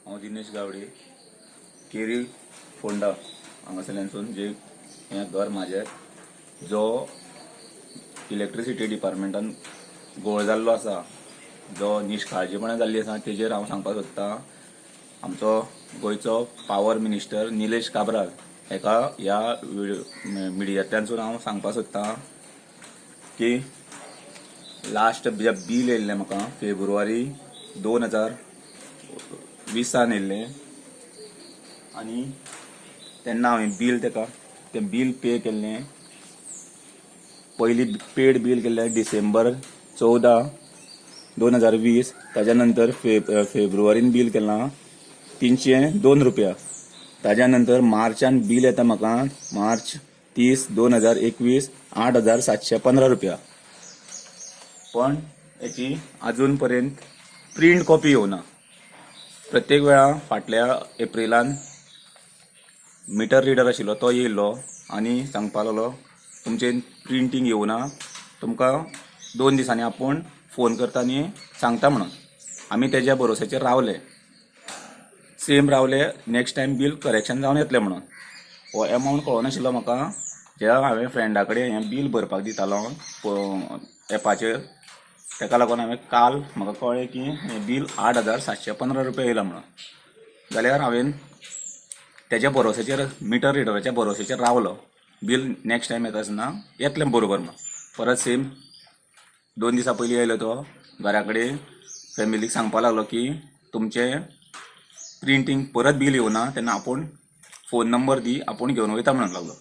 हांव दिनेश गावडे केरी फोंडा हांगासरल्यानसून जे हें घर म्हाजें जो इलेक्ट्रिसिटी डिपार्टमेंटान घोळ जाल्लो आसा, जो निश्काळजीपणां जाल्ली आसा तेजेर हांव सांगपाक सोदतां. आमचो गोंयचो पावर मिनिस्टर निलेश काब्राल हेका ह्या मिडियांतल्यानसून हांव सांगपाक सोदतां की लास्ट जे बील येयल्लें म्हाका फेब्रुवारी 2020 येयल्लें आनी तेन्ना हांवें बील तें बील पे केल्लें. पयलीं पेड बील केल्लें डिसेंबर 14, 2020. ताज्या नंतर फेब्रुवारीन बील केलां 302 रुपया. ताज्या नंतर मार्चान बील येता म्हाका मार्च 30, 2021 8,715 रुपया. पण हेची अजून पर्यंत प्रिंट कॉपी येवना. प्रत्येक वेळा फाटल्या एप्रिलान मिटर रिडर आशिल्लो तो येयल्लो आनी सांगपाक लागलो तुमचें प्रिंटींग येवना, तुमकां 2 दिसांनी आपूण फोन करता आनी सांगता म्हणून. आमी तेज्या भरोसाचेर रावले, सेम रावले. नेक्स्ट टायम बील करेक्शन जावन येतलें म्हणून. हो एमावंट कळनाशिल्लो म्हाका. जेन्ना हांवें फ्रेंडा कडेन हें बील भरपाक दितालो एपाचेर, तेका लागून हांवें काल म्हाका कळ्ळें की हें बील 8,715 रुपया येयलां म्हणून. जाल्यार हांवें तेज्या भरोसाचेर मिटर रिडराच्या भरोसाचेर रावलो. बील नेक्स्ट टायम येता आसतना येतलें बरोबर म्हणून. परत सेम 2 दिसां पयलीं येयलो तो घरा कडेन फॅमिलीक सांगपाक लागलो की तुमचें प्रिंटींग परत बील येवना, तेन्ना आपूण फोन नंबर दी, आपूण घेवन वयता म्हणून लागलो.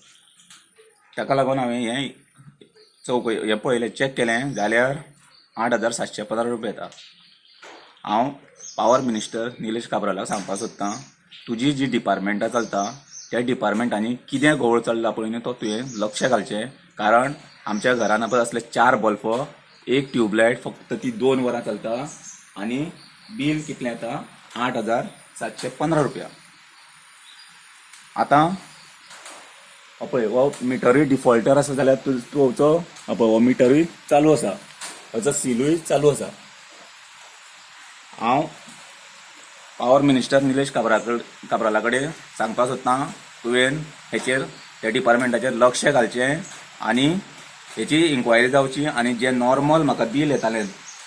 ताका लागून हांवें हें पळयलें, चॅक केलें, जाल्यार 8,715 रुपया येता. हांव पावर मिनिस्टर निलेश काब्रालाक सांगपाक सोदतां, तुजी जी डिपार्टमेंटां चलता त्या डिपार्टमेंटांनी कितें घोळ चल्ला पळय न्ही तो तुवें लक्ष घालचें. कारण आमच्या घरान पळय असले 4 बल्ब, 1 ट्यूबलायट, फक्त ती 2 वरां चलता आनी बील कितलें येता 8,715 रुपया. आतां पळय हो मिटरूय डिफॉल्टर आसा जाल्यार तुमचो हो मिटरूय चालू आसा, हाचो सिलूय चालू आसा. हांव पावर मिनिस्टर निलेश काब्राला कडेन सांगपाक सोदतां, तुवें हेचेर ह्या डिपार्टमेंटाचेर लक्ष घालचें आनी हेची इन्क्वायरी जावची. आनी जें नॉर्मल म्हाका बील येतालें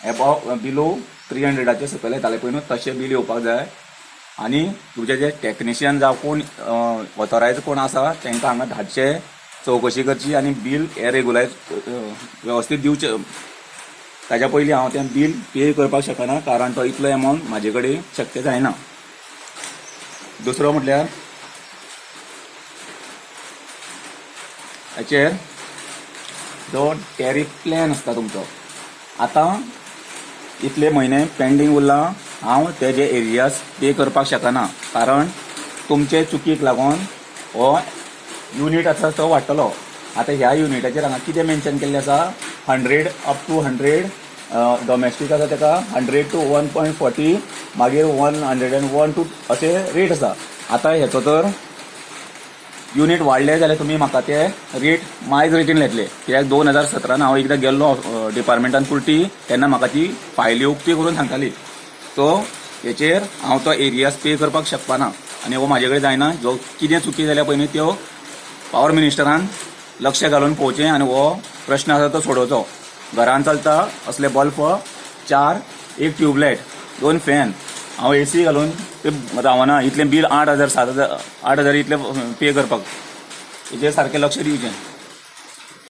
एबाव बिलो 300चे सकयल येतालें पळय न्हू, तशें बील येवपाक जाय. आनी तुजे जे टॅक्निशियन जावं कोण ऑथोरायज कोण आसा तांकां हांगा धाडचें, चवकशी करची आनी बील हें रेगुलायज वेवस्थीत दिवचें. ताज्या पयलीं हांव तें बील पे करपाक शकना, कारण तो इतलो एमावंट म्हाजे कडेन शक्य जायना. दुसरो म्हटल्यार हाचेर जो टॅरीफ प्लॅन आसता तुमचो, आतां इतले म्हयने पेंडींग उरला. हांव तेजे एरियाज पे करपाक शकना, कारण तुमचे चुकीक लागून हो युनीट आसा तो वाडटलो. आतां ह्या युनिटाचेर हांगा कितें मेन्शन केल्लें आसा, 100 up to 100 डोमेस्टीक आसा तेका 100 to 1.40, मागीर 101 to अशे रेट आसा. आतां हेचो तर युनीट वाडले जाल्यार तुमी म्हाका ते रेट मायज रेटीन येतले. कित्याक 2017 हांव एकदां गेल्लो डिपार्टमेंटान पुर्टी, तेन्ना म्हाका ती फायल उक्ती करून सांगताली. सो हेचेर हांव तो एरियाज पे करपाक शकपाना आनी हो म्हाजे कडेन जायना. जो कितें चुकी जाल्या पळय न्ही त्यो पावर मिनिस्टरान लक्ष घालून पळोवचें आनी हो प्रश्न आसा तो सोडोवचो. घरान चलता असले बल्ब 4, 1 ट्यूबलायट, 2 फॅन, हांव AC घालून ते रावना. इतलें बील 8,000 7,000 8,000 इतलें पे करपाक, हेचेर सारकें लक्ष दिवचें.